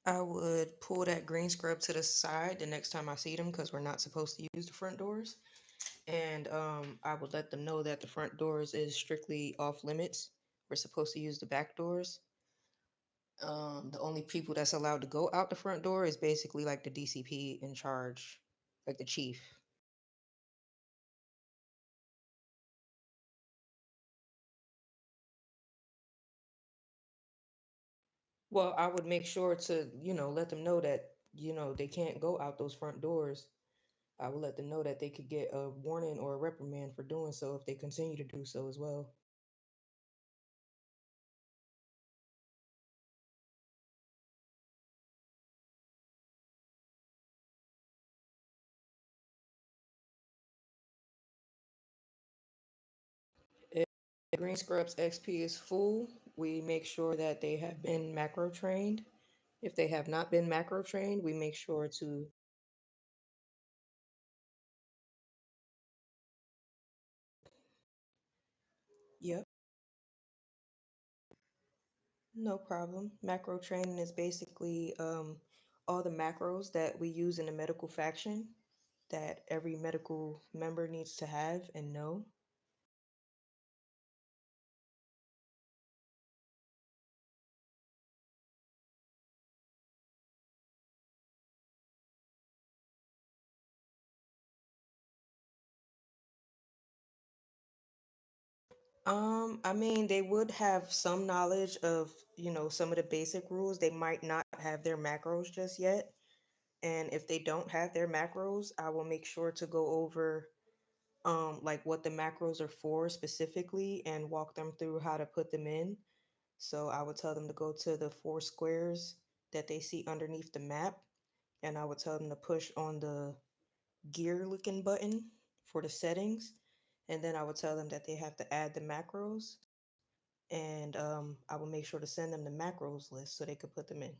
I would pull that green scrub to the side the next time I see them because we're not supposed to use the front doors. And I would let them know that the front doors is strictly off limits. We're supposed to use the back doors. The only people that's allowed to go out the front door is basically like the DCP in charge, like the chief. Well, I would make sure to, let them know that, they can't go out those front doors. I would let them know that they could get a warning or a reprimand for doing so if they continue to do so as well. If Green Scrub's XP is full, we make sure that they have been macro trained. If they have not been macro trained, we make sure to, yep, no problem. Macro training is basically all the macros that we use in the medical faction that every medical member needs to have and know. I mean, they would have some knowledge of, some of the basic rules. They might not have their macros just yet. And if they don't have their macros, I will make sure to go over like what the macros are for specifically and walk them through how to put them in. So I would tell them to go to the four squares that they see underneath the map, and I would tell them to push on the gear looking button for the settings, and then I would tell them that they have to add the macros, and I will make sure to send them the macros list so they could put them in.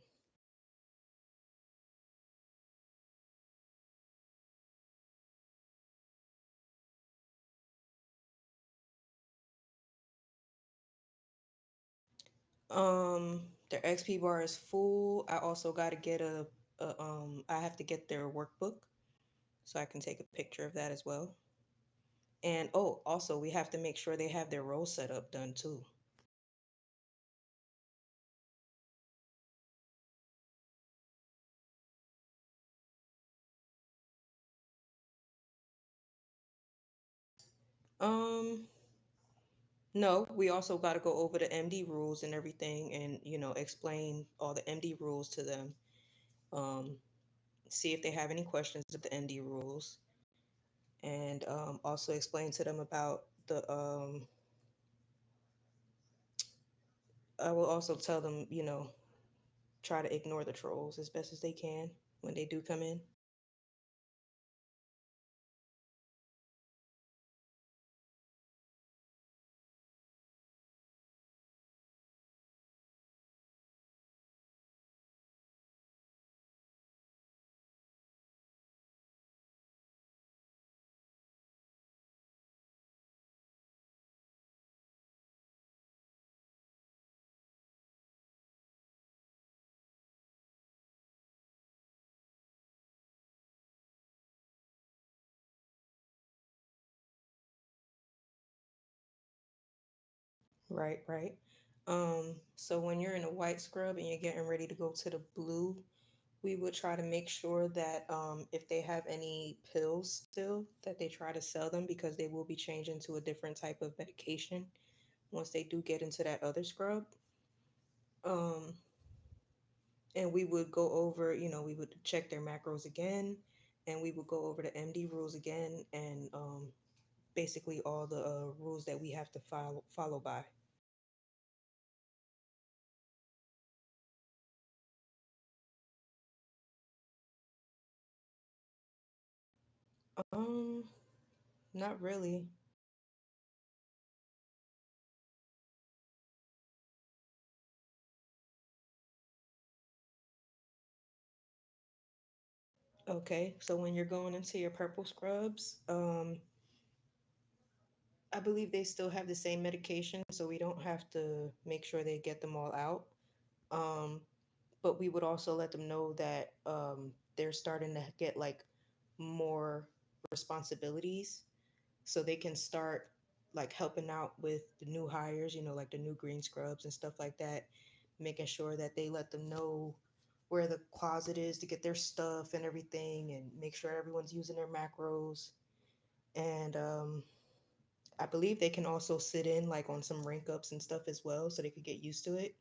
Their XP bar is full. I also got to get I have to get their workbook so I can take a picture of that as well. And oh, also we have to make sure they have their role setup done too. Um, no, we also got to go over the MD rules and everything and, explain all the MD rules to them. Um, See if they have any questions of the MD rules and also explain to them about the I will also tell them, try to ignore the trolls as best as they can when they do come in. Right, right. So when you're in a white scrub and you're getting ready to go to the blue, we would try to make sure that if they have any pills still, that they try to sell them because they will be changing to a different type of medication once they do get into that other scrub. Um, and we would go over, we would check their macros again, and we would go over the MD rules again, and basically all the rules that we have to follow by. Um, Not really. Okay, so when you're going into your purple scrubs, I believe they still have the same medication, so we don't have to make sure they get them all out. Um, but we would also let them know that they're starting to get like more responsibilities so they can start like helping out with the new hires, like the new green scrubs and stuff like that, making sure that they let them know where the closet is to get their stuff and everything and make sure everyone's using their macros. And I believe they can also sit in like on some rank ups and stuff as well so they could get used to it.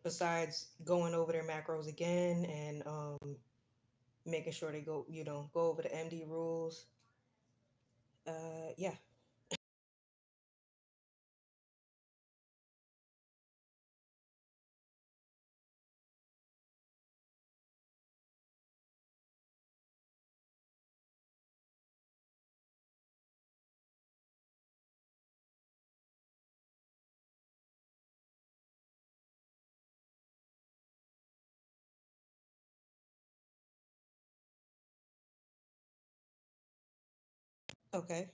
Besides going over their macros again and making sure they go over the MD rules. Yeah. Okay.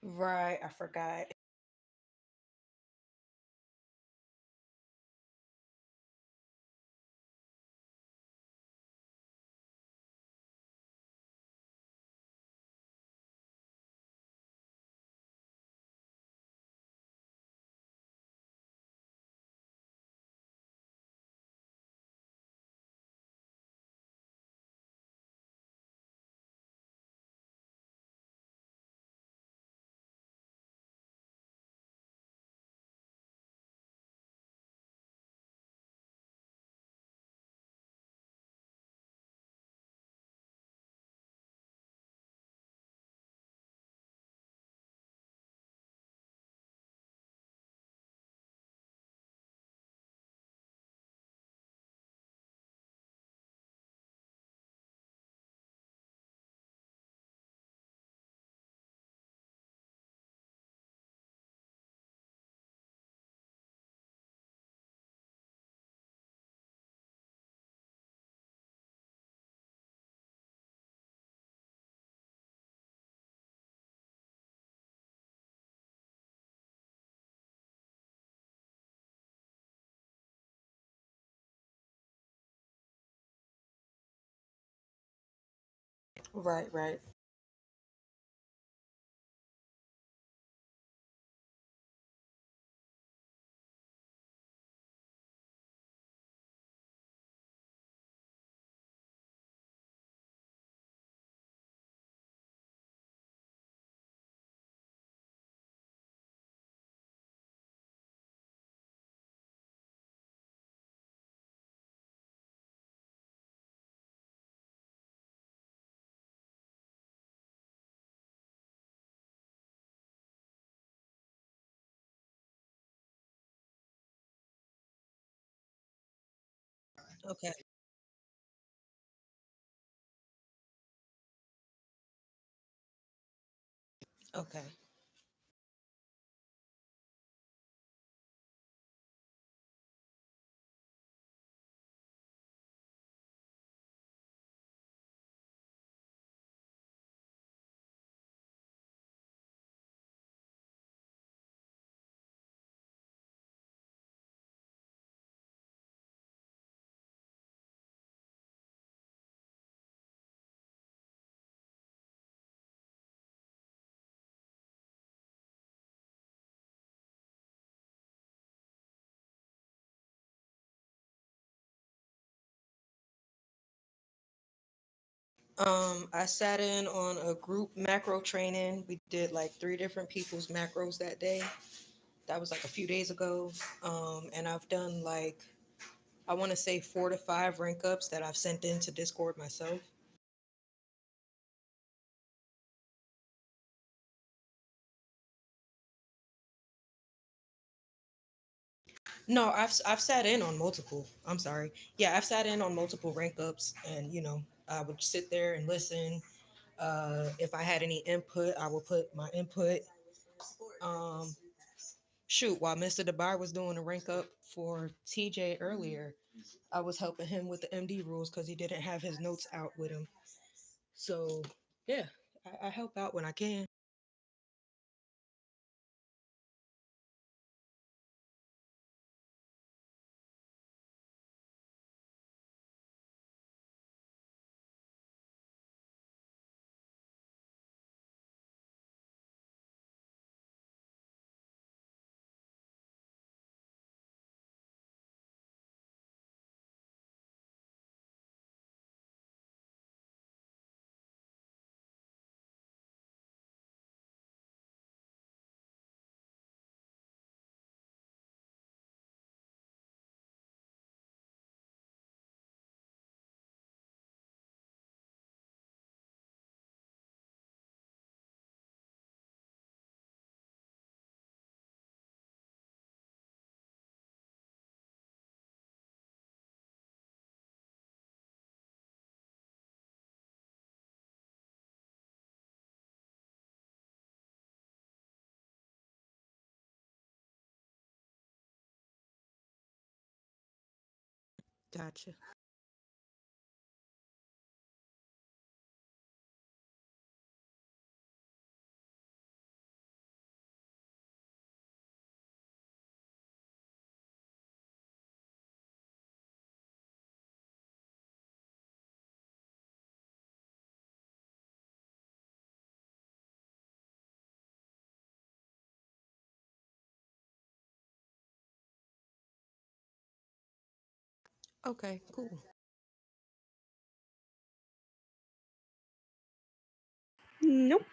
Right, I forgot. Right, right. Okay. Okay. I sat in on a group macro training. We did like three different people's macros that day. That was like a few days ago. And I've done like, I want to say 4 to 5 rank ups that I've sent into Discord myself. No, I've sat in on multiple. I'm sorry. Yeah, I've sat in on multiple rank ups, and I would sit there and listen. If I had any input, I would put my input. Um, Shoot, while Mr. DeBar was doing a rank up for TJ earlier, I was helping him with the MD rules because he didn't have his notes out with him. So yeah, I help out when I can. Gotcha. Okay, cool. Nope.